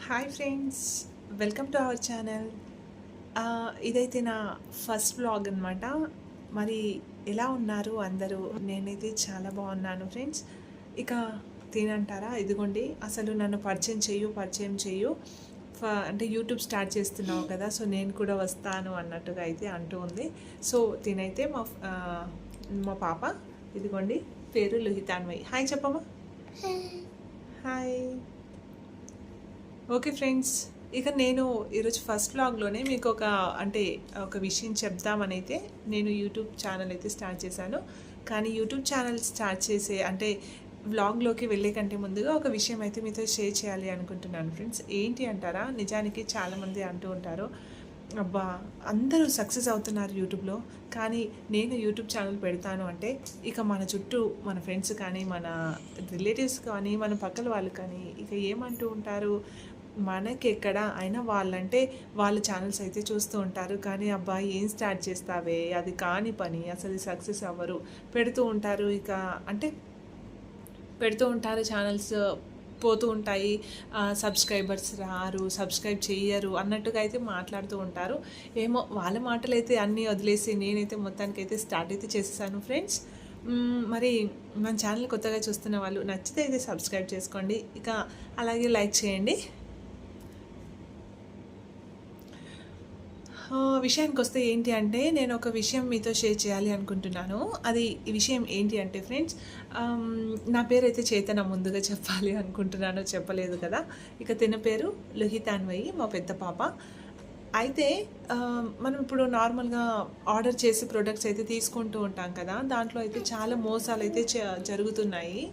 Hi friends, welcome to our channel. ఇదైతే నా first vlog అనమాట. మరి ఎలా ఉన్నారు అందరూ? నేనైతే చాలా బాగున్నాను ఫ్రెండ్స్. ఇక తినంటారా, ఇదిగోండి. అసలు నన్ను పరిచయం చేయు అంటే యూట్యూబ్ స్టార్ట్ చేస్తున్నావు కదా, సో నేను కూడా వస్తాను అన్నట్టుగా అయితే అంటూ ఉంది. సో తినైతే మా పాప, ఇదిగోండి, పేరు లుహితాన్వయి. హాయ్ చెప్పమ్మా. హాయ్. ఓకే ఫ్రెండ్స్, ఇక నేను ఈరోజు ఫస్ట్ వ్లాగ్లోనే మీకు ఒక విషయం చెప్దామని అయితే నేను యూట్యూబ్ ఛానల్ అయితే స్టార్ట్ చేశాను. కానీ యూట్యూబ్ ఛానల్ స్టార్ట్ చేసే వ్లాగ్లోకి వెళ్ళే కంటే ముందుగా ఒక విషయం అయితే మీతో షేర్ చేయాలి అనుకుంటున్నాను ఫ్రెండ్స్. ఏంటి అంటారా, నిజానికి చాలామంది అంటూ ఉంటారు, అబ్బా అందరూ సక్సెస్ అవుతున్నారు యూట్యూబ్లో, కానీ నేను యూట్యూబ్ ఛానల్ పెడతాను అంటే ఇక మన చుట్టూ మన ఫ్రెండ్స్ కానీ, మన రిలేటివ్స్ కానీ, మన పక్కల వాళ్ళు కానీ ఇక ఏమంటూ ఉంటారు, మనకెక్కడ అయినా వాళ్ళంటే వాళ్ళ ఛానల్స్ అయితే చూస్తూ ఉంటారు. కానీ అబ్బా ఏం స్టార్ట్ చేస్తావే, అది కాని పని, అసలు సక్సెస్ అవ్వరు, పెడుతూ ఉంటారు. పెడుతూ ఉంటారు, ఛానల్స్ పోతూ ఉంటాయి, సబ్స్క్రైబర్స్ రారు, సబ్స్క్రైబ్ చెయ్యరు అన్నట్టుగా అయితే మాట్లాడుతూ ఉంటారు. ఏమో వాళ్ళ మాటలు అయితే అన్నీ వదిలేసి నేనైతే మొత్తానికైతే స్టార్ట్ అయితే చేసేసాను ఫ్రెండ్స్. మరి మన ఛానల్ కొత్తగా చూస్తున్న వాళ్ళు నచ్చితే అయితే సబ్స్క్రైబ్ చేసుకోండి, ఇక అలాగే లైక్ చేయండి. విషయానికి వస్తే ఏంటి అంటే, నేను ఒక విషయం మీతో షేర్ చేయాలి అనుకుంటున్నాను. ఈ విషయం ఏంటి అంటే ఫ్రెండ్స్, నా పేరు అయితే చేతన ముందుగా చెప్పాలి అనుకుంటున్నాను, చెప్పలేదు కదా. ఇక తిన పేరు లుహితాన్వయి, మా పెద్ద పాప. అయితే మనం ఇప్పుడు నార్మల్గా ఆర్డర్ చేసి ప్రొడక్ట్స్ అయితే తీసుకుంటూ ఉంటాం కదా, దాంట్లో అయితే చాలా మోసాలు అయితే జరుగుతున్నాయి.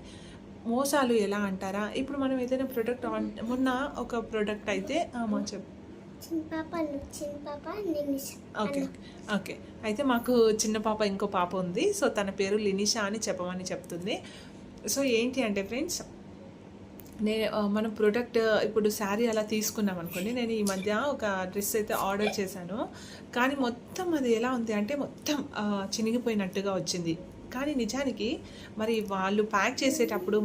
మోసాలు ఎలా అంటారా, ఇప్పుడు మనం ఏదైనా ప్రొడక్ట్ మొన్న ఒక ప్రొడక్ట్ అయితే ఓకే ఓకే అయితే మాకు చిన్న పాప, ఇంకో పాప ఉంది. సో తన పేరు లినిషా అని చెప్పమని చెప్తుంది. సో ఏంటి అంటే ఫ్రెండ్స్, మనం ప్రోడక్ట్ ఇప్పుడు శారీ అలా తీసుకున్నాం అనుకోండి. నేను ఈ మధ్య ఒక డ్రెస్ అయితే ఆర్డర్ చేశాను, కానీ మొత్తం అది ఎలా ఉంది అంటే మొత్తం చినిగిపోయినట్టుగా వచ్చింది. కానీ నిజానికి మరి వాళ్ళు ప్యాక్ చేసేటప్పుడు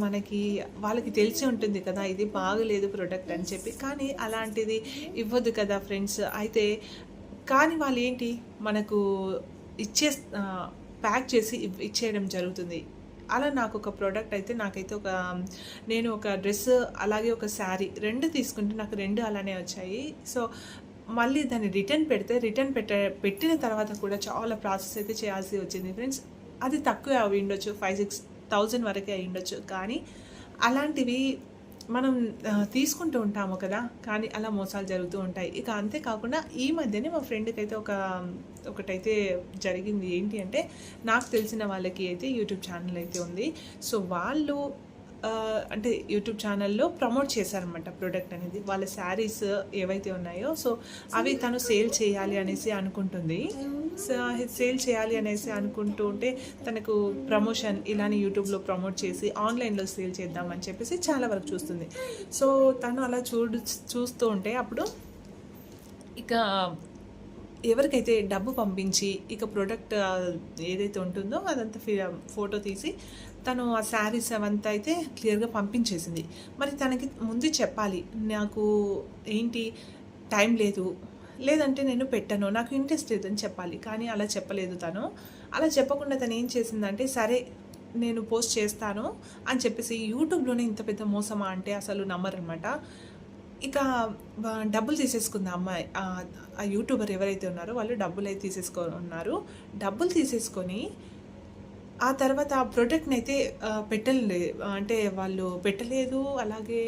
వాళ్ళకి తెలిసి ఉంటుంది కదా, ఇది బాగలేదు ప్రోడక్ట్ అని చెప్పి. కానీ అలాంటిది ఇవ్వద్దు కదా ఫ్రెండ్స్. కానీ వాళ్ళు ఏంటి, మనకు ప్యాక్ చేసి ఇచ్చేయడం జరుగుతుంది. అలా నాకు ఒక ప్రోడక్ట్ అయితే నేను ఒక డ్రెస్ అలాగే ఒక శారీ రెండు తీసుకుంటే నాకు రెండు అలానే వచ్చాయి. సో మళ్ళీ దాన్ని పెట్టిన తర్వాత కూడా చాలా ప్రాసెస్ అయితే చేయాల్సి వచ్చింది ఫ్రెండ్స్. అది తక్కువ అయి ఉండొచ్చు, 5,000-6,000 వరకే అయి ఉండొచ్చు. కానీ అలాంటివి మనం తీసుకుంటూ ఉంటాము కదా, కానీ అలా మోసాలు జరుగుతూ ఉంటాయి. ఇక అంతేకాకుండా ఈ మధ్యనే మా ఫ్రెండ్కి అయితే ఒకటైతే జరిగింది. ఏంటి అంటే, నాకు తెలిసిన వాళ్ళకి అయితే యూట్యూబ్ ఛానల్ అయితే ఉంది. సో వాళ్ళు అంటే యూట్యూబ్ ఛానల్లో ప్రమోట్ చేశారనమాట ప్రోడక్ట్ అనేది. వాళ్ళ శారీస్ ఏవైతే ఉన్నాయో, సో అవి తను సేల్ చేయాలి అనేసి అనుకుంటుంది. సో సేల్ చేయాలి అనేసి అనుకుంటూ ఉంటే తనకు ప్రమోషన్ ఇలానే యూట్యూబ్లో ప్రమోట్ చేసి ఆన్లైన్లో సేల్ చేద్దామని చెప్పేసి చాలా వరకు చూస్తుంది. సో తను అలా చూస్తూ ఉంటే అప్పుడు ఇక ఎవరికైతే డబ్బు పంపించి ఇక ప్రోడక్ట్ ఏదైతే ఉంటుందో అదంతా ఫోటో తీసి తను ఆ శారీస్ అవంతా అయితే క్లియర్గా పంపించేసింది. మరి తనకి ముందు చెప్పాలి, నాకు ఏంటి టైం లేదంటే నేను పెట్టను, నాకు ఇంట్రెస్ట్ లేదని చెప్పాలి. కానీ అలా చెప్పలేదు తను. అలా చెప్పకుండా తను ఏం చేసిందంటే, సరే నేను పోస్ట్ చేస్తాను అని చెప్పేసి, యూట్యూబ్లోనే ఇంత పెద్ద మోసమా అంటే అసలు నమ్మరనమాట. ఇక డబ్బులు తీసేసుకుంది అమ్మాయి. ఆ యూట్యూబర్ ఎవరైతే ఉన్నారో వాళ్ళు డబ్బులు అయితే డబ్బులు తీసేసుకొని ఆ తర్వాత ఆ ప్రోడక్ట్ని అయితే పెట్టలేదు. అలాగే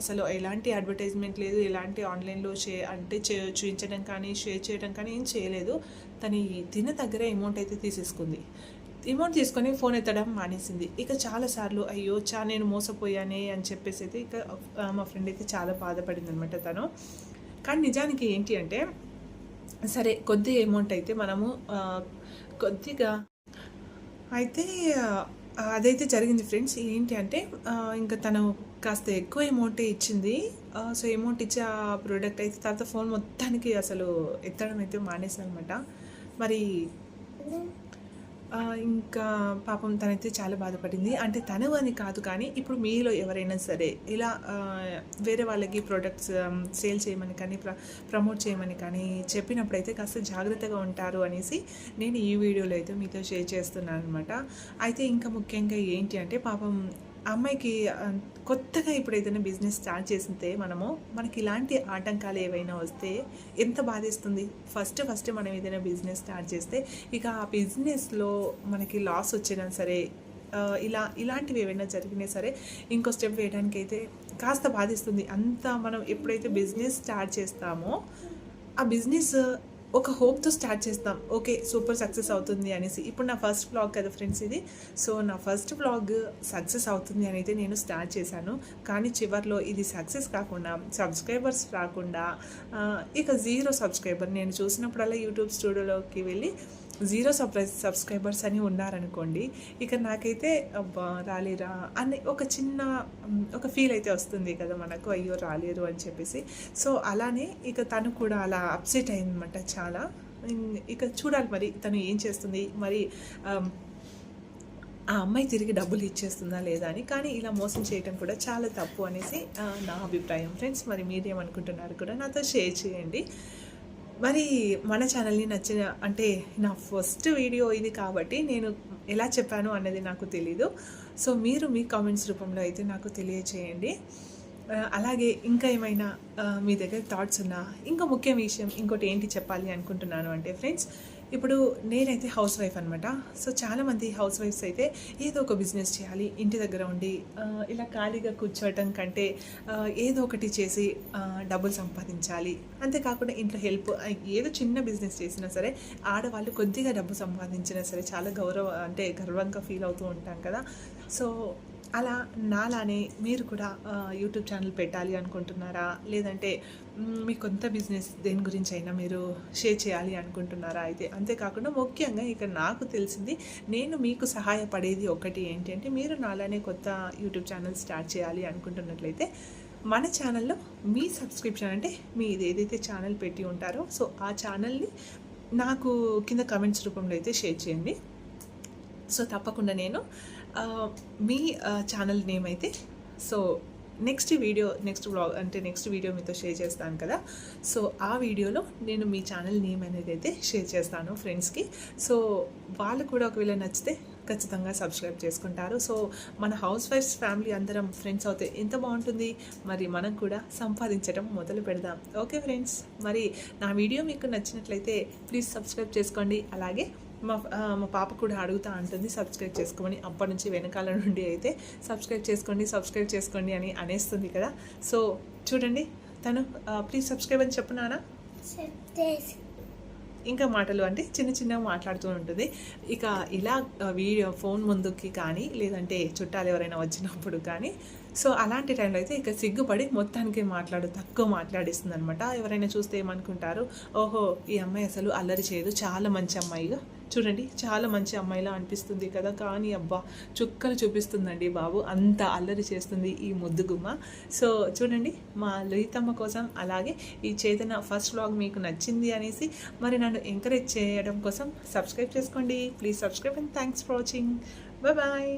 అసలు ఎలాంటి అడ్వర్టైజ్మెంట్ లేదు, ఎలాంటి ఆన్లైన్లో చూపించడం కానీ షేర్ చేయడం కానీ ఏం చేయలేదు. తిన దగ్గర అమౌంట్ అయితే తీసేసుకుంది. అమౌంట్ తీసుకొని ఫోన్ ఎత్తడం మానేసింది. ఇక చాలాసార్లు అయ్యో నేను మోసపోయానే అని చెప్పేసి అయితే ఇక మా ఫ్రెండ్ అయితే చాలా బాధపడింది అనమాట తను. కానీ నిజానికి ఏంటి అంటే, సరే కొద్ది అమౌంట్ అయితే మనము కొద్దిగా అయితే అదైతే జరిగింది ఫ్రెండ్స్. ఏంటి అంటే ఇంకా తను కాస్త ఎక్కువ అమౌంటే ఇచ్చింది. సో అమౌంట్ ఇచ్చి ఆ ప్రోడక్ట్ అయితే తర్వాత ఫోన్ మొత్తానికి అసలు ఎత్తడం అయితే మానేసాను అనమాట. మరి ఇంకా పాపం తనైతే చాలా బాధపడింది. అంటే తను అని కాదు కానీ, ఇప్పుడు మీలో ఎవరైనా సరే ఇలా వేరే వాళ్ళకి ప్రొడక్ట్స్ సేల్ చేయమని కానీ, ప్రమోట్ చేయమని కానీ చెప్పినప్పుడైతే కాస్త జాగ్రత్తగా ఉంటారు అనేసి నేను ఈ వీడియోలో అయితే మీతో షేర్ చేస్తున్నాను అనమాట. అయితే ఇంకా ముఖ్యంగా ఏంటి అంటే పాపం అమ్మాయికి కొత్తగా ఇప్పుడు ఏదైనా బిజినెస్ స్టార్ట్ చేస్తే మనకి ఇలాంటి ఆటంకాలు ఏవైనా వస్తే ఎంత బాధేస్తుంది. ఫస్ట్ మనం ఏదైనా బిజినెస్ స్టార్ట్ చేస్తే ఇక ఆ బిజినెస్లో మనకి లాస్ వచ్చినా సరే, ఇలాంటివి ఏవైనా జరిగినా సరే ఇంకో స్టెప్ వేయడానికి అయితే కాస్త బాధిస్తుంది. అంతా మనం ఎప్పుడైతే బిజినెస్ స్టార్ట్ చేస్తామో ఆ బిజినెస్ ఒక హోప్తో స్టార్ట్ చేస్తాం, ఓకే సూపర్ సక్సెస్ అవుతుంది అనేసి. ఇప్పుడు నా ఫస్ట్ వ్లాగ్ కదా ఫ్రెండ్స్ ఇది. సో నా ఫస్ట్ వ్లాగ్ సక్సెస్ అవుతుంది అని అయితే నేను స్టార్ట్ చేశాను. కానీ చివరిలో ఇది సక్సెస్ కాకుండా, సబ్స్క్రైబర్స్ రాకుండా, ఇక 0 సబ్స్క్రైబర్, నేను చూసినప్పుడల్లా యూట్యూబ్ స్టూడియోలోకి వెళ్ళి 0 సబ్స్క్రైబర్స్ అని ఉన్నారనుకోండి, ఇక నాకైతే అబ్బా రాలేరా అని ఒక చిన్న ఒక ఫీల్ అయితే వస్తుంది కదా మనకు, అయ్యో రాలేరు అని చెప్పేసి. సో అలానే ఇక తను కూడా అలా అప్సెట్ అయిందన్నమాట చాలా. ఇక చూడాలి మరి తను ఏం చేస్తుంది, మరి ఆ అమ్మాయి తిరిగి డబ్బులు ఇచ్చేస్తుందా లేదా అని. కానీ ఇలా మోసం చేయడం కూడా చాలా తప్పు అనేసి నా అభిప్రాయం ఫ్రెండ్స్. మరి మీరేమనుకుంటున్నారు కూడా నాతో షేర్ చేయండి. మరి మన ఛానల్ని నచ్చిన, అంటే నా ఫస్ట్ వీడియో ఇది కాబట్టి నేను ఎలా చెప్పాను అన్నది నాకు తెలీదు. సో మీరు మీ కామెంట్స్ రూపంలో అయితే నాకు తెలియచేయండి. అలాగే ఇంకా ఏమైనా మీ దగ్గర థాట్స్ ఉన్నా, ఇంకా ముఖ్య విషయం ఇంకోటి ఏంటి చెప్పాలి అనుకుంటున్నాను అంటే ఫ్రెండ్స్, ఇప్పుడు నేనైతే హౌస్ వైఫ్ అనమాట. సో చాలామంది హౌస్ వైఫ్స్ అయితే ఏదో ఒక బిజినెస్ చేయాలి, ఇంటి దగ్గర ఉండి ఇలా ఖాళీగా కూర్చోవటం కంటే ఏదో ఒకటి చేసి డబ్బులు సంపాదించాలి. అంతేకాకుండా ఇంట్లో హెల్ప్, ఏదో చిన్న బిజినెస్ చేసినా సరే ఆడవాళ్ళు కొద్దిగా డబ్బు సంపాదించినా సరే చాలా గర్వంగా ఫీల్ అవుతూ ఉంటాం కదా. సో అలా నాలానే మీరు కూడా యూట్యూబ్ ఛానల్ పెట్టాలి అనుకుంటున్నారా, లేదంటే మీ కొంత బిజినెస్ దేని గురించి అయినా మీరు షేర్ చేయాలి అనుకుంటున్నారా? అయితే అంతేకాకుండా ముఖ్యంగా ఇక నాకు తెలిసింది, నేను మీకు సహాయపడేది ఒకటి ఏంటి అంటే, మీరు నాలానే కొత్త యూట్యూబ్ ఛానల్ స్టార్ట్ చేయాలి అనుకుంటున్నట్లయితే మన ఛానల్లో మీ సబ్స్క్రిప్షన్, అంటే మీరు ఏదైతే ఛానల్ పెట్టి ఉంటారో సో ఆ ఛానల్ని నాకు కింద కమెంట్స్ రూపంలో అయితే షేర్ చేయండి. సో తప్పకుండా నేను మీ ఛానల్ నేమ్ అయితే సో నెక్స్ట్ వ్లాగ్ అంటే నెక్స్ట్ వీడియో మీతో షేర్ చేస్తాను కదా. సో ఆ వీడియోలో నేను మీ ఛానల్ నేమ్ అనేది అయితే షేర్ చేస్తాను ఫ్రెండ్స్కి. సో వాళ్ళు కూడా ఒకవేళ నచ్చితే ఖచ్చితంగా సబ్స్క్రైబ్ చేసుకుంటారు. సో మన హౌస్ వైఫ్స్ ఫ్యామిలీ అందరం ఫ్రెండ్స్ అవుతే ఎంత బాగుంటుంది. మరి మనం కూడా సంపాదించడం మొదలు పెడదాం. ఓకే ఫ్రెండ్స్, మరి నా వీడియో మీకు నచ్చినట్లయితే ప్లీజ్ సబ్స్క్రైబ్ చేసుకోండి. అలాగే మా పాప కూడా అడుగుతూ ఉంటుంది సబ్స్క్రైబ్ చేసుకోమని. అప్పటి నుంచి వెనకాల నుండి అయితే సబ్స్క్రైబ్ చేసుకోండి అని అనేస్తుంది కదా. సో చూడండి, తను ప్లీజ్ సబ్స్క్రైబ్ అని చెప్పునానా, ఇంకా మాటలు అంటే చిన్న మాట్లాడుతూ ఉంటుంది. ఇక ఇలా వీడియో ఫోన్ ముందుకి కానీ, లేదంటే చుట్టాలు ఎవరైనా వచ్చినప్పుడు కానీ, సో అలాంటి టైంలో అయితే ఇక సిగ్గుపడి మొత్తానికి తక్కువ మాట్లాడిస్తుంది అనమాట. ఎవరైనా చూస్తే ఏమనుకుంటారు, ఓహో ఈ అమ్మాయి అసలు అల్లరి చేయదు, చాలా మంచి అమ్మాయిగా, చూడండి చాలా మంచి అమ్మాయిలా అనిపిస్తుంది కదా, కానీ అబ్బా చుక్కలు చూపిస్తుందండి బాబు, అంత అల్లరి చేస్తుంది ఈ ముద్దుగుమ్మ. సో చూడండి, మా లలితమ్మ కోసం, అలాగే ఈ చేతన ఫస్ట్ వ్లాగ్ మీకు నచ్చింది అనేసి మరి నన్ను ఎంకరేజ్ చేయడం కోసం సబ్స్క్రైబ్ చేసుకోండి. Please subscribe and thanks for watching. Bye.